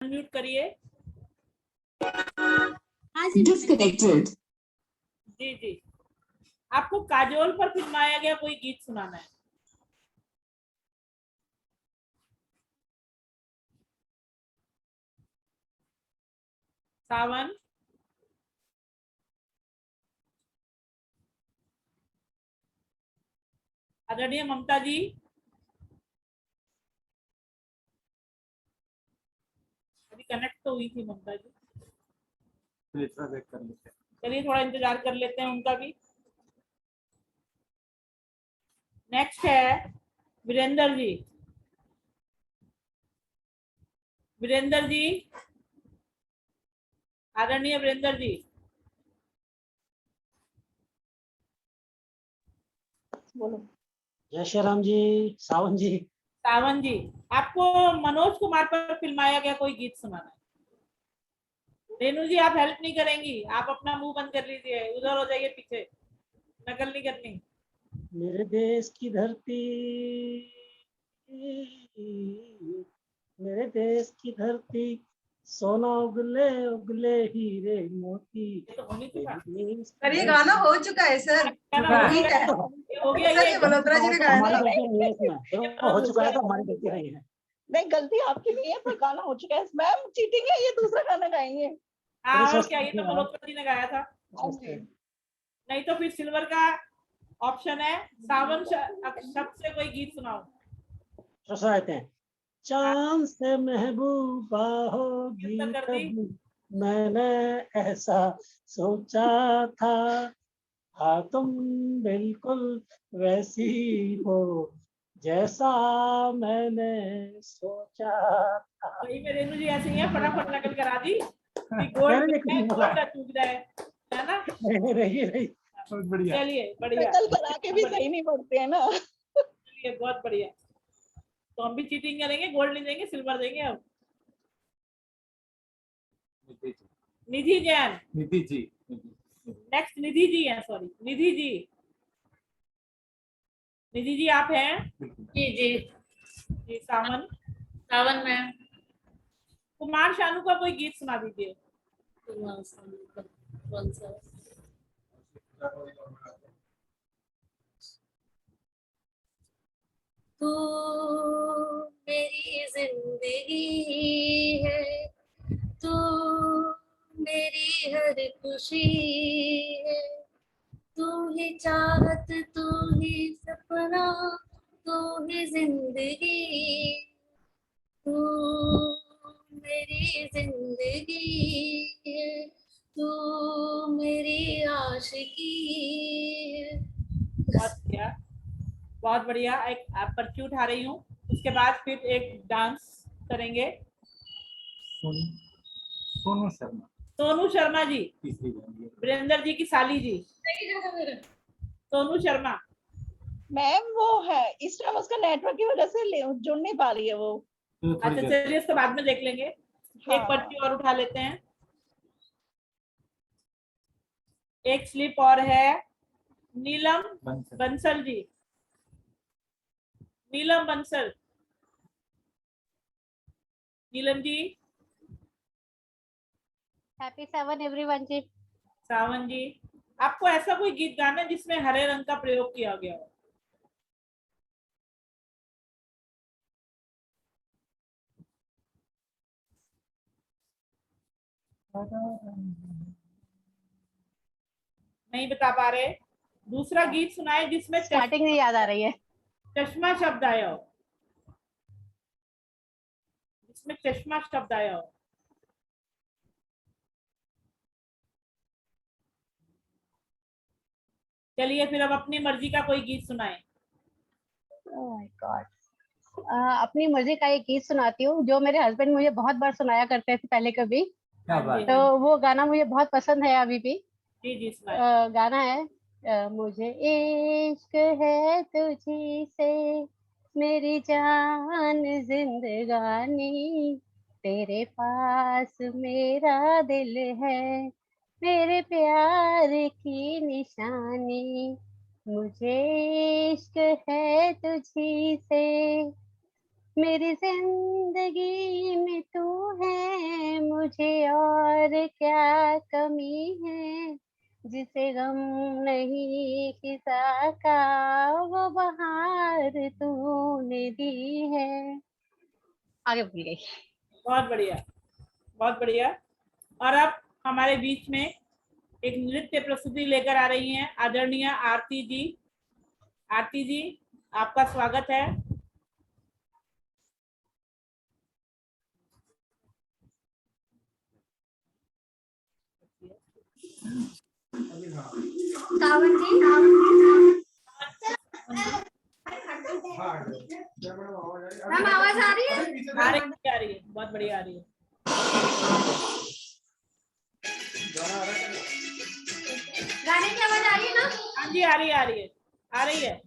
Unmute करिए। Disconnected. जी जी, आपको काजोल पर फिल्माया गया कोई गीत सुनाना है। सावन, आदरणीय ममता जी, अभी कनेक्ट तो हुई थी ममता जी, चलिए थोड़ा इंतजार कर लेते हैं उनका भी। नेक्स्ट है वीरेंद्र जी। वीरेंद्र जी, आदरणीय वीरेंद्र जी। बोलो। जय श्री राम जी। सावन जी। सावन जी, आपको मनोज कुमार पर फिल्माया गया कोई गीत सुनाना है। रेणु जी, आप हेल्प नहीं करेंगी, आप अपना मुंह बंद कर लीजिए, उधर हो जाइए पीछे, नकल नहीं करनी। मेरे देश की धरती, मेरे देश की धरती, सोना उगले उगले हीरे मोती। तो होनी थी बात। सर ये गाना हो चुका है सर। हो गया सर ये ये। मल्होत्रा जी ने गाया हमारी था। गलती नहीं है इसमें, तो हो चुका है तो हमारी गलती नहीं है। नहीं, गलती आपकी नहीं है, पर गाना हो चुका है। मैम चीटिंग है, ये दूसरा गाना गाएंगे। हाँ, और क्या, ये तो मल्होत्रा जी ने गाया था। नमस्ते। नहीं तो फिर सिल्वर का ऑप्शन है। सावन शब्द से कोई गीत सुनाओ। तो सुनाते हैं। चांद से महबूबा होगी उत्तर कर दी। कभी, मैंने ऐसा सोचा था। हाँ तुम बिल्कुल वैसी हो जैसा मैंने सोचा था। वही में रेणु जी ऐसे ही है, फटाफट नकल करा दी कि गोल्ड गोल्ड चूक जाए, है ना। रही चलिए बढ़िया, नकल करा के भी सही नहीं पड़ते हैं ना। चलिए बहुत बढ़िया। तो हम भी चीटिंग करेंगे, गोल्ड नहीं देंगे, सिल्वर देंगे अब। निधि जैन। निधि जी। नेक्स्ट निधि जी है, सॉरी निधि जी। निधि जी आप हैं? जी जी। जी सावन। सावन में कुमार शानू का कोई गीत सुना दीजिए। कौन सा? तू मेरी जिंदगी है, तू मेरी हर खुशी है, तू ही चाहत, तू ही सपना, तू ही जिंदगी, तू मेरी जिंदगी है, तू मेरी आशिकी है। बहुत बढ़िया, बहुत बढ़िया। एक आप पर्ची उठा रही हूँ, उसके बाद फिर एक डांस करेंगे। सोनू शर्मा। सोनू शर्मा जी, तीसरी बार। वीरेंद्र जी की साली जी, सोनू शर्मा। मैम वो है, इस टाइम उसका नेटवर्क की वजह से जुड़ नहीं पा रही है वो। अच्छा चलिए, इसको बाद में देख लेंगे। हाँ। एक पर्ची और उठा लेते हैं। एक स्लिप और है, नीलम बंसल जी। नीलम Bansal, Neelam ji. Happy seven everyone जी। सावन जी, आपको ऐसा कोई गीत गाना है जिसमें हरे रंग का प्रयोग किया गया हो। नहीं बता पा रहे। दूसरा गीत सुनाए जिसमें स्टार्टिंग नहीं याद आ रही है। चश्मा शब्द आया हो, जिसमें चश्मा शब्द आया हो। चलिए फिर अब अपनी मर्जी का कोई गीत सुनाए। Oh my God. अपनी मर्जी का एक गीत सुनाती हूँ जो मेरे हस्बैंड मुझे बहुत बार सुनाया करते थे पहले कभी। क्या बात है। तो वो गाना मुझे बहुत पसंद है अभी भी। जी जी सुनाए। गाना है मुझे इश्क है तुझी से, मेरी जान जिंदगानी, तेरे पास मेरा दिल है, मेरे प्यार की निशानी, मुझे इश्क है तुझी से। मेरी जिंदगी में तू है, मुझे और क्या कमी है, जिसे गम नहीं किसा का, वो बहार तूने दी है। आगे भूल गई। बहुत बढ़िया, बहुत बढ़िया। और अब हमारे बीच में एक नृत्य प्रस्तुति लेकर आ रही हैं आदरणीय आरती जी। आरती जी, आपका स्वागत है। सावन जी मैम आवाज आ रही है? आ रही है, बहुत बढ़िया आ रही है। गाने की आवाज आ रही है ना? हाँ जी, आ रही है, आ रही है, आ रही है।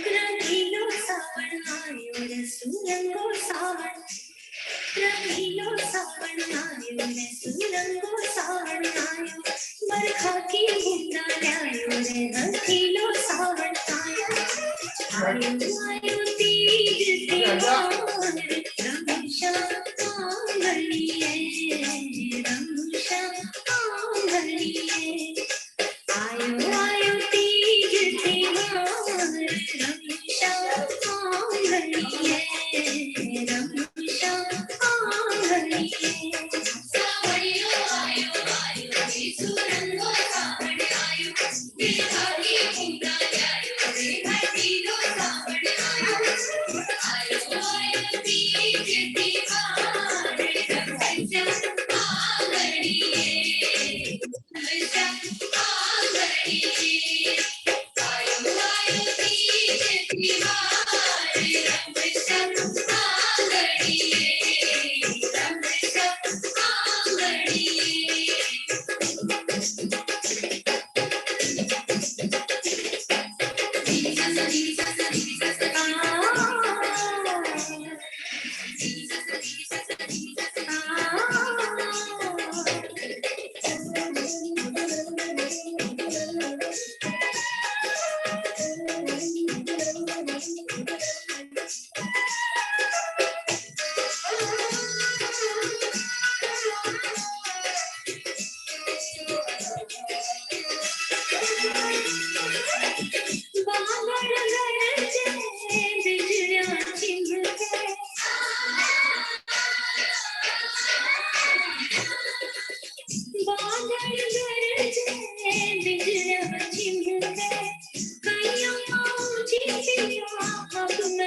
रंगीलो सावन आयो रे सुरंगो सावन, रंगीलो सावन आयो रे सुरंगो सावन आयो, बरखा की बूंदा लायो रे रंगीलो सावन आयो, आयो आयो तीज त्योहार, रमशा आंगलिए, रमशा आंगलिए, आयो आयो तीज त्योहार, रमशा आंगलिए, रमशा आंगलिए, सावरियो आयो आयो रे सुरंगो सावन आयो, बिरहा की बूंदा लायो रे रंगीलो सावन आयो, आयो आयो तीज त्योहार, रमशा आंगलिए, रमशा आंगलिए, आयो आयो तीज त्योहार, रमशा आंगलिए, रमशा आंगलिए। बादल गरजे बिजलियां चिमके, बादल गरजे बिजलियां चिमके, कहियो ऊंची चिड़िया अपना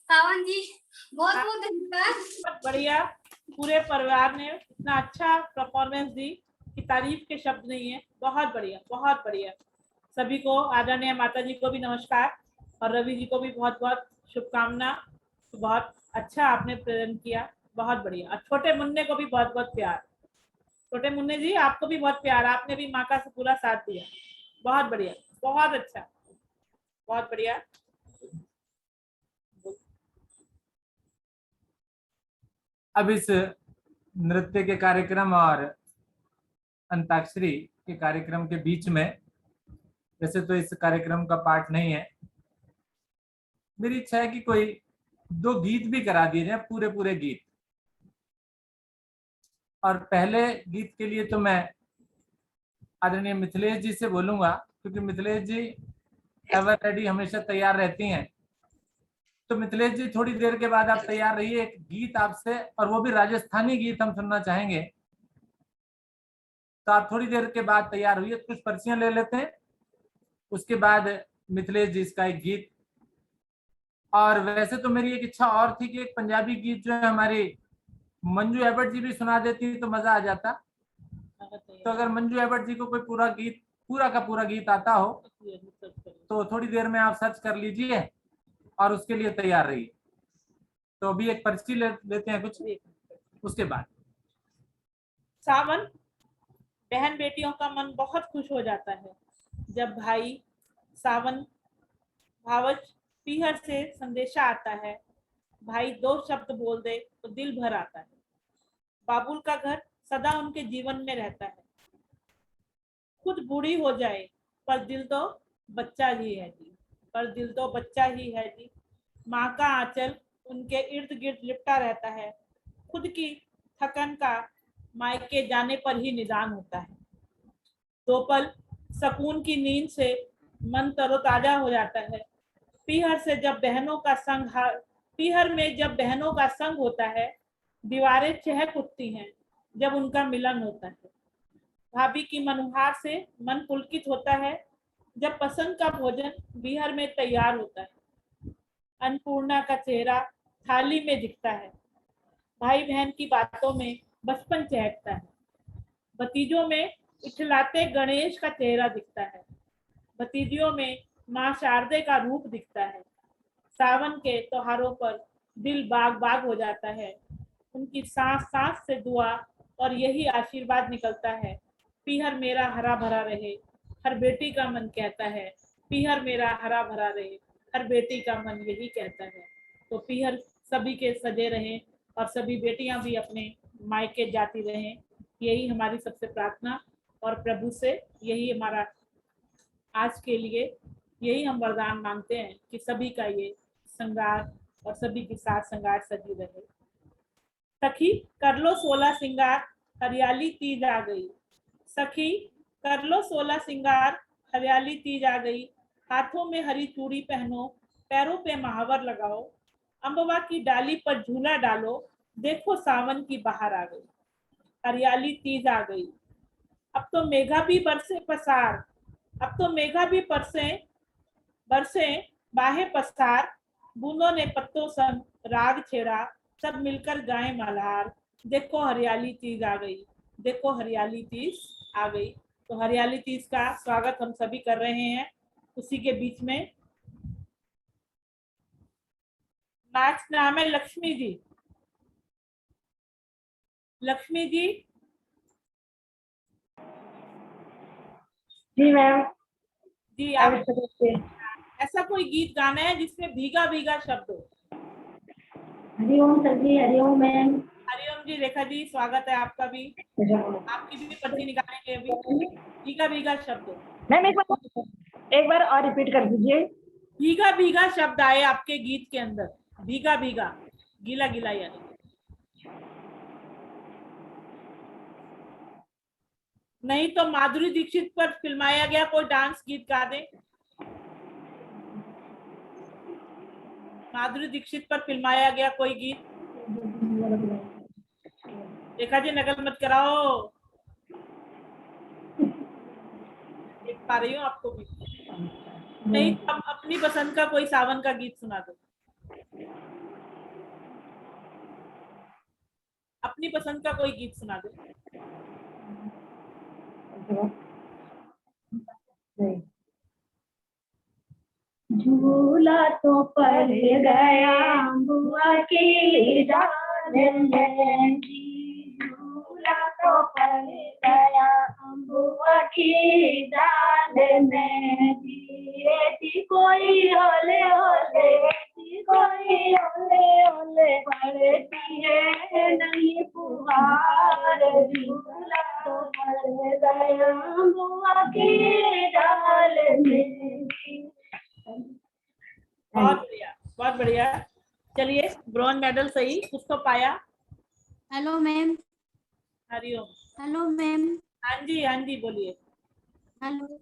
सावन जी बहुत बहुत धन्यवाद। बहुत बढ़िया, पूरे परिवार ने इतना अच्छा परफॉर्मेंस दी कि तारीफ के शब्द नहीं है। बहुत बढ़िया, बहुत बढ़िया। सभी को, आदरणीय माता जी को भी नमस्कार और रवि जी को भी बहुत बहुत शुभकामना। बहुत अच्छा आपने प्रेजेंट किया, बहुत बढ़िया। और छोटे मुन्ने को भी बहुत बहुत प्यार। छोटे मुन्ने जी आपको भी बहुत प्यार, आपने भी माँ का पूरा साथ दिया। बहुत बढ़िया, बहुत अच्छा, बहुत बढ़िया। अब इस नृत्य के कार्यक्रम और अंताक्षरी के कार्यक्रम के बीच में, वैसे तो इस कार्यक्रम का पार्ट नहीं है, मेरी इच्छा है कि कोई 2 गीत भी करा दिए जाए, पूरे पूरे गीत। और पहले गीत के लिए तो मैं आदरणीय मिथिलेश जी से बोलूंगा, क्योंकि मिथिलेश जी एवर रेडी, हमेशा तैयार रहती हैं। तो मिथिलेश जी थोड़ी देर के बाद आप तैयार रहिए, एक गीत आपसे, और वो भी राजस्थानी गीत हम सुनना चाहेंगे। तो आप थोड़ी देर के बाद तैयार हुई, कुछ पर्चियां ले लेते हैं, उसके बाद मिथिलेश जी इसका एक गीत। और वैसे तो मेरी एक इच्छा और थी कि एक पंजाबी गीत जो है हमारी मंजू एबट जी भी सुना देती तो मजा आ जाता। तो अगर मंजू एबट जी को कोई पूरा गीत, पूरा का पूरा गीत आता हो तो थोड़ी देर में आप सर्च कर लीजिए और उसके लिए तैयार रहिए। तो अभी एक पर्ची लेते हैं कुछ, उसके बाद। सावन, बहन बेटियों का मन बहुत खुश हो जाता है जब भाई सावन भावच पीहर से संदेशा आता है। भाई 2 शब्द बोल दे तो दिल भर आता है। बाबुल का घर सदा उनके जीवन में रहता है। खुद बूढ़ी हो जाए पर दिल तो बच्चा ही है जी, पर दिल तो बच्चा ही है जी। माँ का आंचल उनके इर्द गिर्द लिपटा रहता है। खुद की थकन का मायके जाने पर ही निदान होता है। 2 पल सुकून की नींद से मन तरोताजा हो जाता है। पीहर से जब बहनों का संग, पीहर में जब बहनों का संग होता है, दीवारें चहक उठती हैं जब उनका मिलन होता है। भाभी की मनुहार से मन पुलकित होता है जब पसंद का भोजन बीहर में तैयार होता है। अन्नपूर्णा का चेहरा थाली में दिखता है। भाई बहन की बातों में बचपन चहकता है। भतीजों में इठलाते गणेश का चेहरा दिखता है, भतीजियों में माँ शारदे का रूप दिखता है। सावन के त्योहारों पर दिल बाग बाग हो जाता है, उनकी सांस सांस से दुआ और यही आशीर्वाद निकलता है, पीहर मेरा हरा भरा रहे। हर बेटी का मन कहता है, पीहर मेरा हरा भरा रहे, हर बेटी का मन यही कहता है। तो पीहर सभी के सजे रहें और सभी बेटियां भी अपने मायके जाती रहें, यही हमारी सबसे प्रार्थना और प्रभु से यही हमारा आज के लिए यही हम वरदान मांगते हैं कि सभी का ये श्रृंगार और सभी की साथ श्रृंगार सजी रहे। सखी कर लो 16 सिंगार, हरियाली तीज आ गई। सखी कर लो 16 सिंगार, हरियाली तीज आ गई। हाथों में हरी चूड़ी पहनो, पैरों पे महावर लगाओ, अम्बवा की डाली पर झूला डालो, देखो सावन की बहार आ गई। हरियाली तीज आ गई। अब तो मेघा भी बरसे पसार, अब तो मेघा भी बरसे बाहे पसार। बूंदों ने पत्तों संग राग छेड़ा, सब मिलकर गाए मल्हार। देखो हरियाली तीज आ गई, देखो हरियाली तीज आ गई। तो हरियाली तीज का स्वागत हम सभी कर रहे हैं। उसी के बीच में नेक्स्ट नाम है लक्ष्मी जी। लक्ष्मी जी। जी मैम। जी आप ऐसा कोई गीत गाना है जिसमें भीगा भीगा शब्द हो। हरिओम सर जी। हरिओम मैम। हरिओम जी। रेखा जी स्वागत है आपका भी। आपकी भी पर्ची निकालेंगे अभी। भीगा भीगा शब्द। मैम एक बार और रिपीट कर दीजिए। भीगा भीगा शब्द आए आपके गीत के अंदर। भीगा भीगा, गीला गीला यानी। नहीं तो माधुरी दीक्षित पर फिल्माया गया कोई डांस गीत गा दे। माधुरी दीक्षित पर फिल्माया गया कोई गीत। रेखा जी नकल मत कराओ, देख पा रही हूँ आपको भी। नहीं तो अपनी पसंद का कोई सावन का गीत सुना दो। अपनी पसंद का कोई गीत सुना दो। झूला तो पड़ गया बुआ की डाल में जी, झूला तो पड़ गया बुआ की डाल में जी। कोई ओले ओले जी, कोई ओले ओले पड़ती है नहीं पुहार। झूला तो पड़ गया बुआ की डाल में जी। बहुत बढ़िया, बहुत बढ़िया। चलिए ब्रॉन्ज मेडल सही, कुछ तो पाया। Hello ma'am. Hariom. Hello ma'am. हाँ जी, हाँ जी बोलिए। हेलो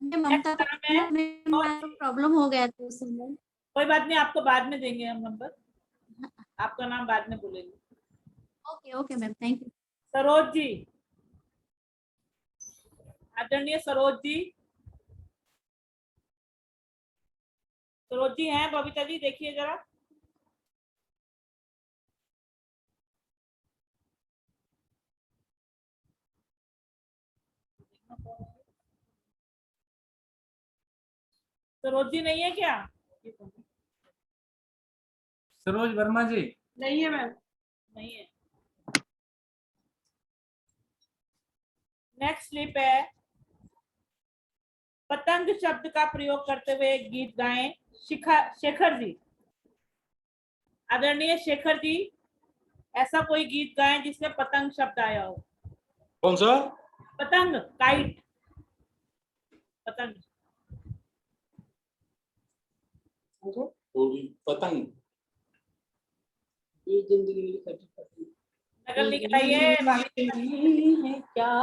मैं ममता प्रॉब्लम हो गया था उस समय। कोई बात नहीं, आपको बाद में देंगे हम नंबर, आपका नाम बाद में बोलेंगे। Okay okay ma'am, thank you. Saroj ji, आदरणीय सरोज जी। सरोज जी हैं? बबीता जी देखिए जरा। सरोज जी नहीं है क्या? सरोज वर्मा जी नहीं है मैम, नहीं है। नेक्स्ट स्लिप है, पतंग शब्द का प्रयोग करते हुए एक गीत गाएं शेखर जी। आदरणीय शेखर जी, ऐसा कोई गीत गाएं जिसमें पतंग शब्द आया हो। कौन सा? पतंग, काइट, पतंग। पतंग। ये जिंदगी नकल नहीं कराइए क्या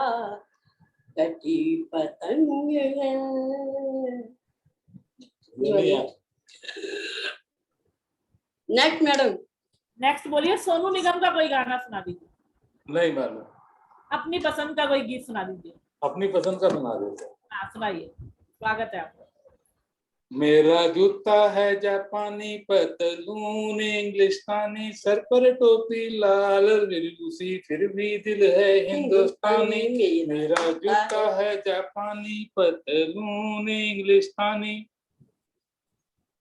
कटी पतंग है। Next madam. नेक्स्ट बोलिए। सोनू निगम का कोई गाना सुना दीजिए। नहीं मैडम। अपनी पसंद का कोई गीत सुना दीजिए। अपनी पसंद का सुना देते। हाँ सुनाइए, स्वागत है आपका। मेरा जूता है जापानी, पतलून इंग्लिस्तानी, सर पर टोपी लाल रूसी, फिर भी दिल है हिंदुस्तानी। मेरा जूता है जापानी, पतलून इंग्लिस्तानी,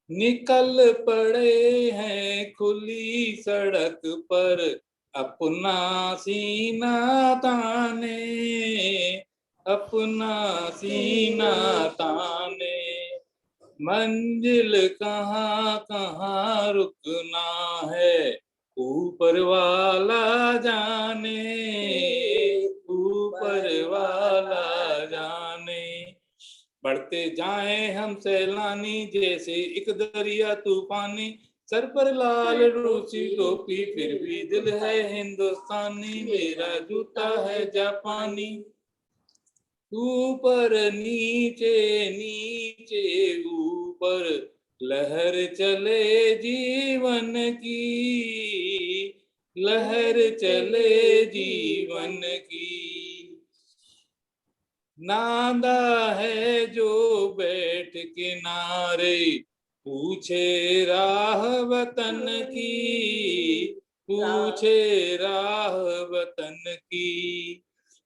निकल पड़े हैं खुली सड़क पर अपना सीना ताने, अपना सीना ताने। मंजिल कहाँ कहाँ रुकना है ऊपर वाला जाने, ऊपर वाला जाने। बढ़ते जाए हम सैलानी जैसे एक दरिया तूफानी, सर पर लाल रूसी टोपी फिर भी दिल है हिंदुस्तानी। मेरा जूता है जापानी, ऊपर नीचे नीचे ऊपर, लहर चले जीवन की, लहर चले जीवन की। नादा है जो बैठ किनारे, पूछे राह वतन की, पूछे राह वतन की।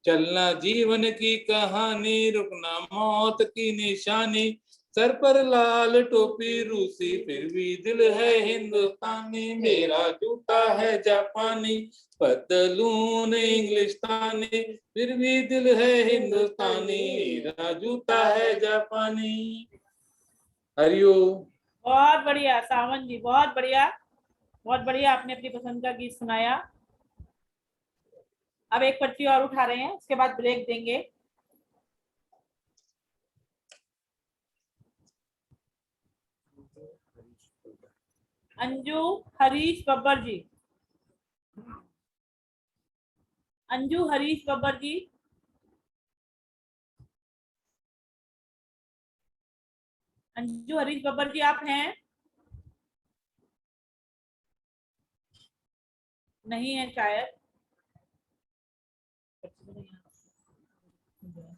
चलना जीवन की कहानी, रुकना मौत की निशानी, सर पर लाल टोपी रूसी फिर भी दिल है हिंदुस्तानी। मेरा जूता है जापानी, पतलून इंग्लिस्तानी, फिर भी दिल है हिंदुस्तानी। मेरा जूता है जापानी। हरिओम। बहुत बढ़िया सावन जी, बहुत बढ़िया, बहुत बढ़िया। आपने अपनी पसंद का गीत सुनाया। अब एक पर्ची और उठा रहे हैं, उसके बाद ब्रेक देंगे। अंजू हरीश बब्बर जी, अंजू हरीश बब्बर जी, अंजू हरीश बब्बर जी आप हैं? नहीं है शायद।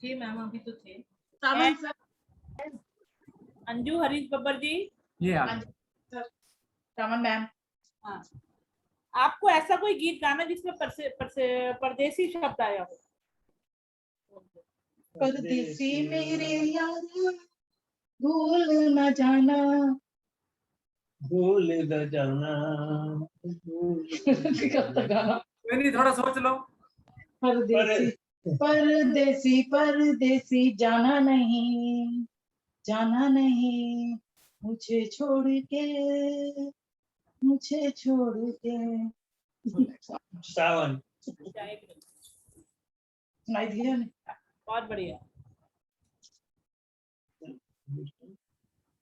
जी मैम अभी तो थे। अंजू हरीश बब्बर जी, ये मैम, हाँ, आपको ऐसा कोई गीत गाना जिसमें परदेसी शब्द आया हो? परदेसी मेरे यार भूल न जाना, भूल न जाना, कोई नहीं, थोड़ा सोच लो। परदेसी परदेसी परदेसी जाना नहीं, जाना नहीं, मुझे छोड़ के, मुझे छोड़ के। सावन। सुनाई दिया नहीं? बहुत बढ़िया।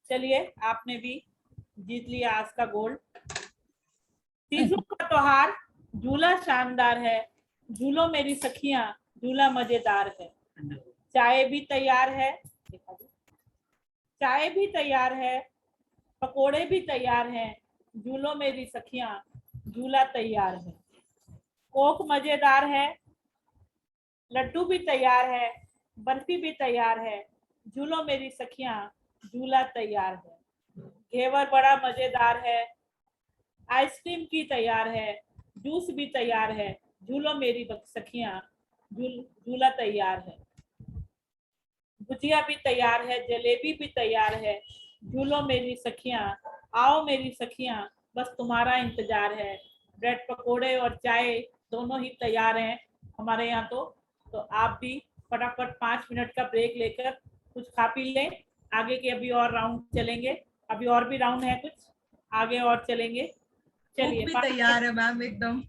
चलिए, आपने भी जीत लिया आज का गोल्ड। तीजों का त्योहार, झूला शानदार है, झूलो मेरी सखियां, झूला मजेदार है। चाय भी तैयार है, चाय भी तैयार है, पकोड़े भी तैयार हैं, झूलो मेरी सखियां, झूला तैयार है। कोक मजेदार है, लड्डू भी तैयार है, बर्फी भी तैयार है, झूलो मेरी सखियां, झूला तैयार है। घेवर बड़ा मजेदार है, आइसक्रीम की तैयार है, जूस भी तैयार है, झूलो मेरी सखियां, झूला तैयार है। गुजिया भी तैयार है, जलेबी भी तैयार है, झूलो मेरी सखियां, आओ मेरी सखियां, बस तुम्हारा इंतजार है। ब्रेड पकोड़े और चाय दोनों ही तैयार हैं हमारे यहाँ। तो आप भी फटाफट 5 मिनट का ब्रेक लेकर कुछ खा पी लें। आगे के अभी और राउंड चलेंगे, अभी और भी राउंड है कुछ, आगे और चलेंगे। चलिए, तैयार है मैम एकदम।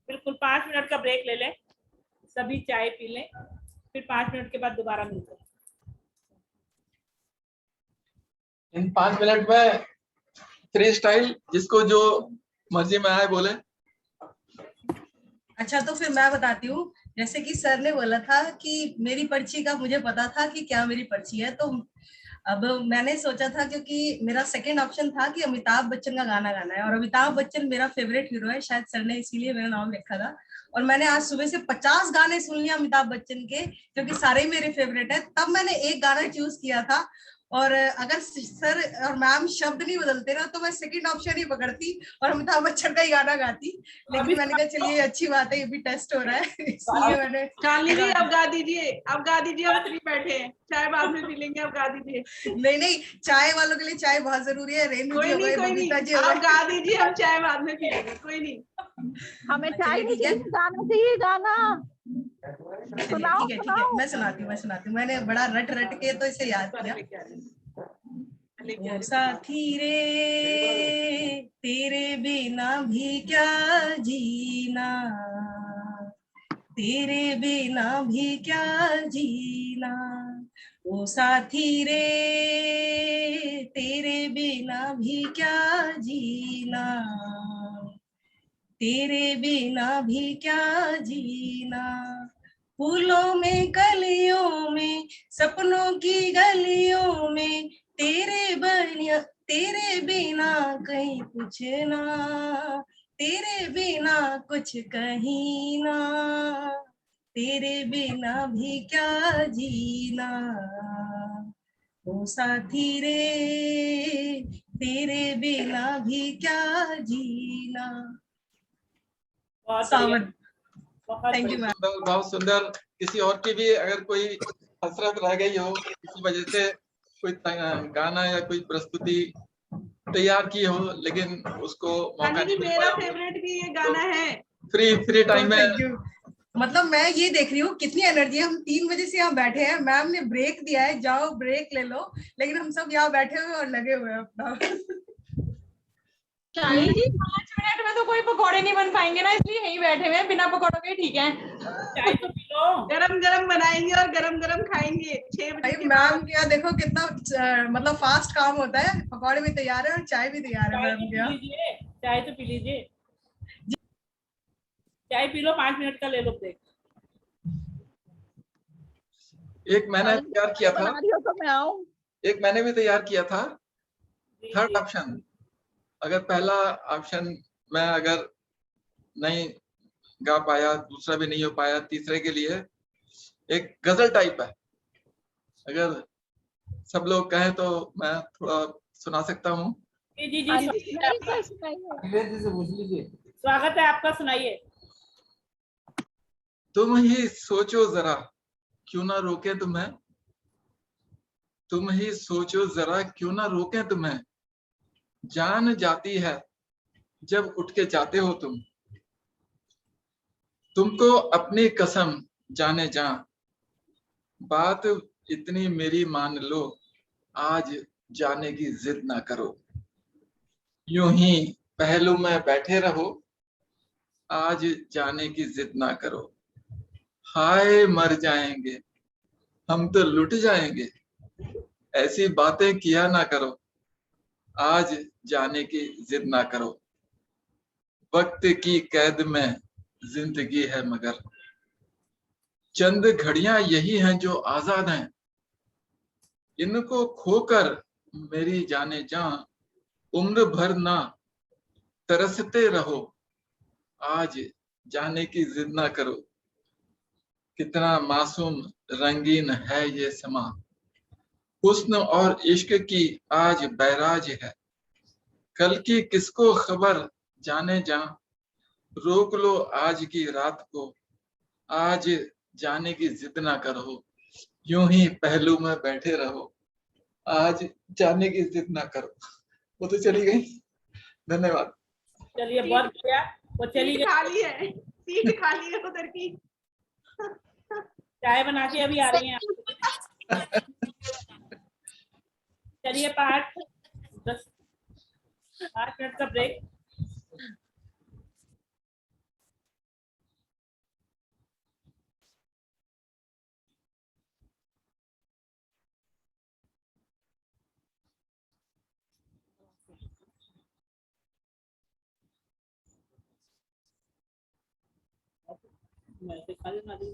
बिल्कुल 5 मिनट का ब्रेक ले लें, सभी चाय पी लें, फिर 5 मिनट के बाद दोबारा मिलते हैं। इन 5 मिनट में फ्री स्टाइल, जिसको जो मर्जी में आए बोले। अच्छा, तो फिर मैं बताती हूँ। जैसे कि सर ने बोला था कि मेरी पर्ची का मुझे पता था कि क्या मेरी पर्ची है, तो अब मैंने सोचा था, क्योंकि मेरा सेकंड ऑप्शन था कि अमिताभ बच्चन का गाना गाना है, और अमिताभ बच्चन मेरा फेवरेट हीरो है, शायद सर ने इसीलिए मेरा नाम लिखा था। और मैंने आज सुबह से 50 गाने सुन लिया अमिताभ बच्चन के, क्योंकि सारे ही मेरे फेवरेट है। तब मैंने एक गाना चूज किया था, और अगर सर और मैम शब्द नहीं बदलते ना तो मैं सेकंड ऑप्शन ही पकड़ती और अमिताभ बच्चन का ही गाना गाती, लेकिन मैंने कहा चलिए अच्छी बात है, ये भी टेस्ट हो रहा है इसलिए मैंने। शालिनी जी अब गा दीजिए, अब गा दीजिए, हम फ्री बैठे हैं, चाय बाद में पी लेंगे, अब गा दीजिए। नहीं नहीं, चाय वालों के लिए चाय बहुत जरूरी है। रेणु जी हो गए, बबीता जी हो आप गए। गा दीजिए, हम चाय बाद में पी लेंगे, कोई नहीं। हमें चाय नहीं ठीक है। चाहिए, गाना चाहिए, गाना। सुनाओ ठीक है सुनाओ। मैं सुनाती हूँ मैंने बड़ा रट रट के तो इसे याद किया। ओ साथी रे तेरे बिना भी क्या जीना, तेरे बिना भी क्या जीना, ओ साथी रे तेरे बिना भी क्या जीना, तेरे बिना भी क्या जीना, फूलों में कलियों में सपनों की गलियों में, तेरे बिना कहीं कुछ ना, तेरे बिना कुछ कहीं ना, तेरे बिना भी क्या जीना, ओ साथी रे तेरे बिना भी क्या जीना। बहुत सावन। बहुत थैंक यू मैम। सुंदर, बहुत सुंदर। किसी और की भी अगर कोई हसरत रह गई हो, किसी वजह से कोई गाना या कोई प्रस्तुति तैयार की हो लेकिन उसको मौका नहीं मिल मेरा पाया हो, फेवरेट भी ये गाना है। फ्री टाइम में। Thank you. मतलब मैं ये देख रही हूँ कितनी एनर्जी है। हम 3 बजे से यहाँ बैठे हैं, मैम ने ब्रेक दिया है, जाओ ब्रेक ले लो, लेकिन हम सब यहाँ बैठे हुए और लगे हुए हैं अपना। शालिनी जी 5 मिनट में तो कोई पकौड़े नहीं बन पाएंगे ना, इसलिए यहीं बैठे हुए हैं, बिना पकौड़ों के ठीक है। चाय तो पी लो। गरम गरम बनाएंगे और गरम गरम खाएंगे 6 बजे भाई के बाद। मैम क्या देखो कितना मतलब फास्ट काम होता है। पकौड़े भी तैयार है और चाय भी तैयार है चाय मैम तो क्या। पी लीजिए, चाय तो पी लीजिए, चाय पी लो, 5 मिनट का ले लो ब्रेक। एक मैंने तैयार किया था, बना रही हो तो मैं आऊं। एक मैंने भी तैयार किया था। जी, थर्ड जी। ऑप्शन, अगर पहला ऑप्शन मैं अगर नहीं गा पाया, दूसरा भी नहीं हो पाया, तीसरे के लिए एक गजल टाइप है, अगर सब लोग कहें तो मैं थोड़ा सुना सकता हूँ। जी जी हाँ जी, जी, सुनाइए सर, सुनाइए। से पूछ लीजिए। स्वागत है आपका, सुनाइए। तुम ही सोचो जरा क्यों ना रोके तुम्हें, तुम ही सोचो जरा क्यों ना रोके तुम्हें, जान जाती है जब उठ के जाते हो तुमको अपनी कसम जाने जा, बात इतनी मेरी मान लो, आज जाने की जिद ना करो, यूं ही पहलू में बैठे रहो, आज जाने की जिद ना करो, हाय मर जाएंगे हम तो लुट जाएंगे, ऐसी बातें किया ना करो, आज जाने की जिद ना करो, वक्त की कैद में जिंदगी है मगर, चंद घड़ियां यही हैं जो आजाद हैं, इनको खोकर मेरी जाने जां, उम्र भर ना तरसते रहो, आज जाने की जिद ना करो, कितना मासूम रंगीन है ये समा, हुस्न और इश्क की आज बैराज है, कल की किसको खबर जाने जा, रोक लो आज की रात को, आज जाने की जिद ना करो, यूं ही पहलू में बैठे रहो, आज जाने की जिद ना करो। वो तो चली गई। धन्यवाद। चलिए बहुत बढ़िया, वो चली गई। खाली है, सीट खाली है उधर की। चाय बना के अभी आ रही हैं आप। चलिए 5 मिनट का ब्रेक। मैं खाली ना दूं।